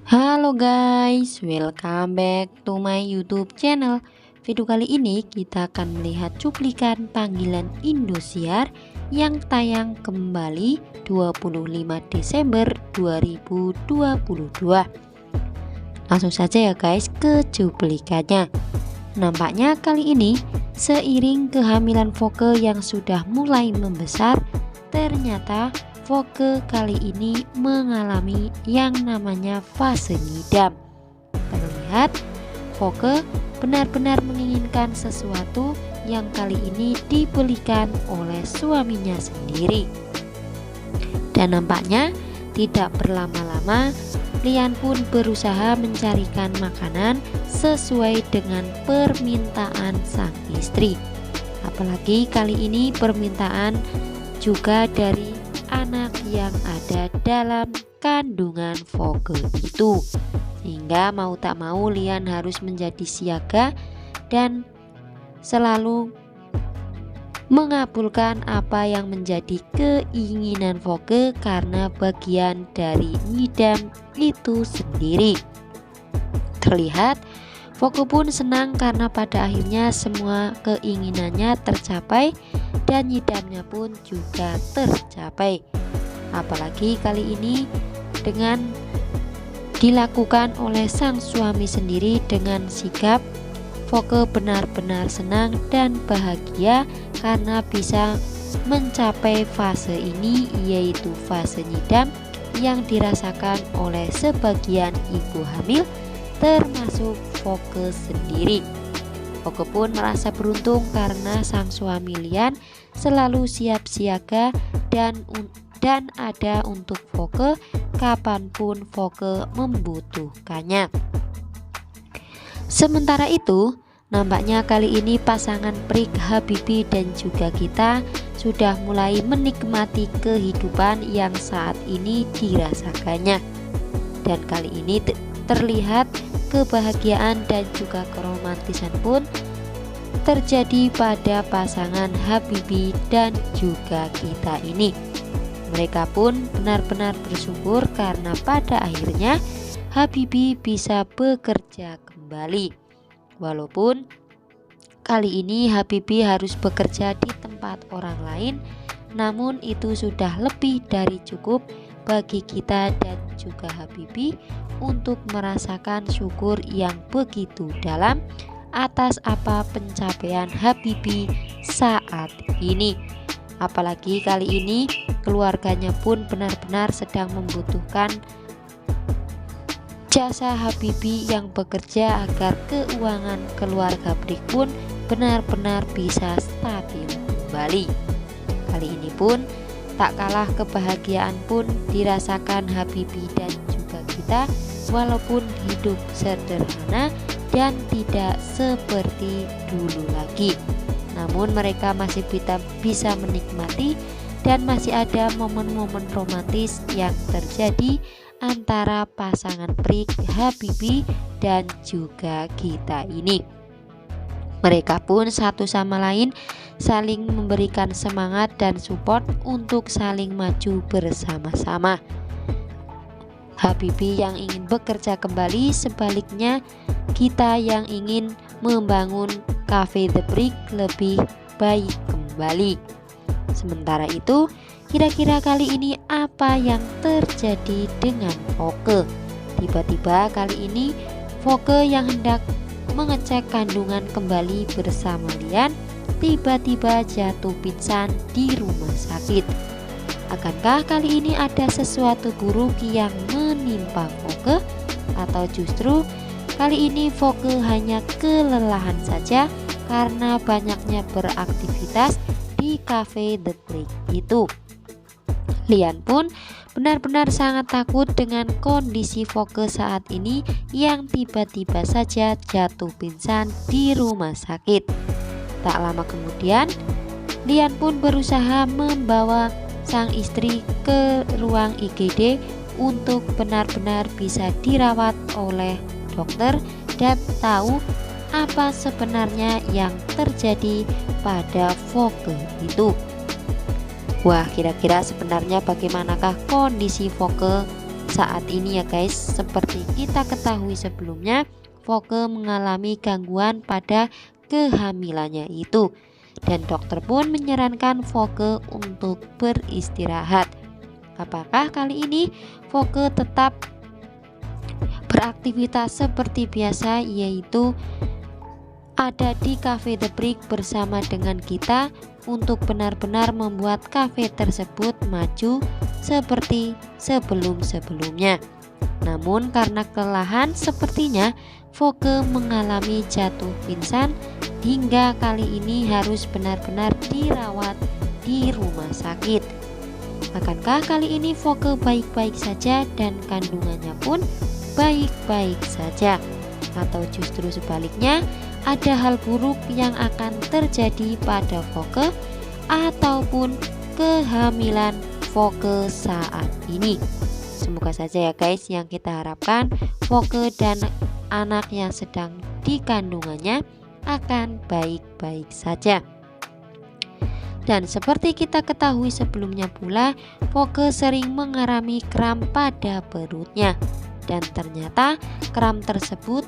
Halo guys, welcome back to my YouTube channel. Video kali ini kita akan melihat cuplikan panggilan Indosiar yang tayang kembali 25 Desember 2022. Langsung saja ya guys ke cuplikannya. Nampaknya kali ini seiring kehamilan Voke yang sudah mulai membesar, ternyata Voke kali ini mengalami yang namanya fase ngidam. Terlihat Voke benar-benar menginginkan sesuatu yang kali ini dibelikan oleh suaminya sendiri. Dan nampaknya tidak berlama-lama Lian pun berusaha mencarikan makanan sesuai dengan permintaan sang istri. Apalagi kali ini permintaan juga dari anak yang ada dalam kandungan Voke itu, sehingga mau tak mau Lian harus menjadi siaga dan selalu mengabulkan apa yang menjadi keinginan Voke karena bagian dari ngidam itu sendiri. Terlihat Voke pun senang karena pada akhirnya semua keinginannya tercapai dan ngidamnya pun juga tercapai. Apalagi kali ini dengan dilakukan oleh sang suami sendiri dengan sigap, Voke benar-benar senang dan bahagia karena bisa mencapai fase ini, yaitu fase ngidam yang dirasakan oleh sebagian ibu hamil termasuk Voke sendiri. Voke pun merasa beruntung karena sang suami Lian selalu siap siaga dan ada untuk Voke kapanpun Voke membutuhkannya. Sementara itu, nampaknya kali ini pasangan Prik Habibie dan juga Gita sudah mulai menikmati kehidupan yang saat ini dirasakannya. Dan kali ini terlihat kebahagiaan dan juga keromantisan pun terjadi pada pasangan Habibie dan juga Gita ini. Mereka pun benar-benar bersyukur karena pada akhirnya Habibie bisa bekerja kembali. Walaupun kali ini Habibie harus bekerja di tempat orang lain, namun itu sudah lebih dari cukup bagi kita dan juga Habibie untuk merasakan syukur yang begitu dalam atas apa pencapaian Habibie saat ini. Apalagi kali ini keluarganya pun benar-benar sedang membutuhkan jasa Habibie yang bekerja agar keuangan keluarga Prik pun benar-benar bisa stabil kembali. Kali ini pun tak kalah kebahagiaan pun dirasakan Habibie dan juga kita, walaupun hidup sederhana dan tidak seperti dulu lagi. Namun mereka masih bisa menikmati dan masih ada momen-momen romantis yang terjadi antara pasangan Prik Habibie dan juga Gita ini. Mereka pun satu sama lain saling memberikan semangat dan support untuk saling maju bersama-sama. Habibie yang ingin bekerja kembali, sebaliknya Gita yang ingin membangun Cafe The Prik lebih baik kembali. Sementara itu, kira-kira kali ini apa yang terjadi dengan Voke? Tiba-tiba kali ini Voke yang hendak mengecek kandungan kembali bersama Lian tiba-tiba jatuh pingsan di rumah sakit. Akankah kali ini ada sesuatu buruk yang menimpa Voke? Atau justru kali ini Voke hanya kelelahan saja karena banyaknya beraktivitas di Cafe The Prik itu? Lian pun benar-benar sangat takut dengan kondisi Voke saat ini yang tiba-tiba saja jatuh pingsan di rumah sakit. Tak lama kemudian, Lian pun berusaha membawa sang istri ke ruang IGD untuk benar-benar bisa dirawat oleh dokter dan tahu apa sebenarnya yang terjadi pada Voke itu. Wah, kira-kira sebenarnya bagaimanakah kondisi Voke saat ini ya guys. Seperti kita ketahui sebelumnya, Voke mengalami gangguan pada kehamilannya itu, dan dokter pun menyarankan Voke untuk beristirahat. Apakah kali ini Voke tetap beraktivitas seperti biasa, yaitu ada di Cafe The Brick bersama dengan kita untuk benar-benar membuat kafe tersebut maju seperti sebelum-sebelumnya. Namun karena kelelahan sepertinya Voke mengalami jatuh pingsan hingga kali ini harus benar-benar dirawat di rumah sakit. Akankah kali ini Voke baik-baik saja dan kandungannya pun baik-baik saja? Atau justru sebaliknya, ada hal buruk yang akan terjadi pada Voke ataupun kehamilan Voke saat ini? Semoga saja ya guys, yang kita harapkan Voke dan anak yang sedang dikandungannya akan baik-baik saja. Dan seperti kita ketahui sebelumnya pula, Voke sering mengalami kram pada perutnya, dan ternyata kram tersebut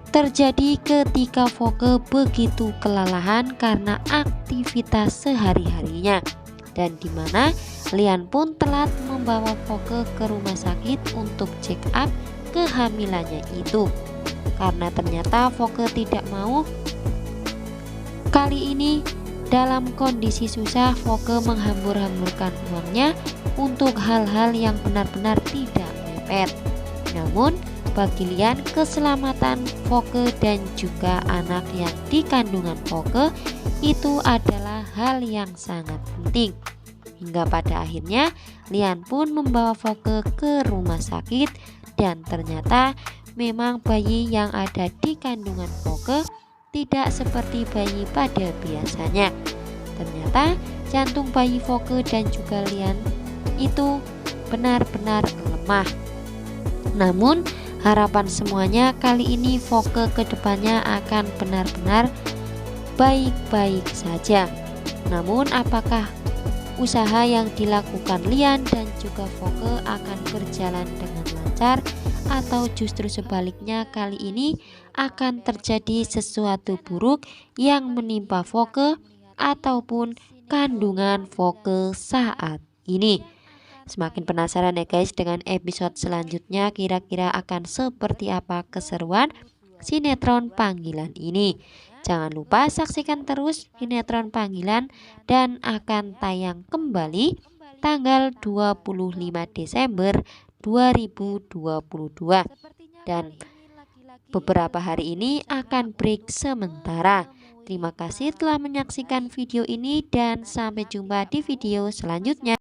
terjadi ketika Voke begitu kelelahan karena aktivitas sehari-harinya, dan dimana Lian pun telat membawa Voke ke rumah sakit untuk check up kehamilannya itu, karena ternyata Voke tidak mau. Kali ini dalam kondisi susah, Voke menghambur-hamburkan uangnya untuk hal-hal yang benar-benar tidak mepet. Namun bagi Lian, keselamatan Voke dan juga anak yang dikandungan Voke itu adalah hal yang sangat penting. Hingga pada akhirnya Lian pun membawa Voke ke rumah sakit, dan ternyata memang bayi yang ada di kandungan Voke tidak seperti bayi pada biasanya. Ternyata jantung bayi Voke dan juga Lian itu benar-benar lemah. Namun harapan semuanya kali ini Voke kedepannya akan benar-benar baik-baik saja. Namun apakah usaha yang dilakukan Lian dan juga Voke akan berjalan dengan lancar, atau justru sebaliknya kali ini akan terjadi sesuatu buruk yang menimpa Voke ataupun kandungan Voke saat ini? Semakin penasaran ya guys dengan episode selanjutnya, kira-kira akan seperti apa keseruan sinetron Panggilan ini. Jangan lupa saksikan terus sinetron Panggilan, dan akan tayang kembali tanggal 25 Desember 2022, dan beberapa hari ini akan break sementara. Terima kasih telah menyaksikan video ini, dan sampai jumpa di video selanjutnya.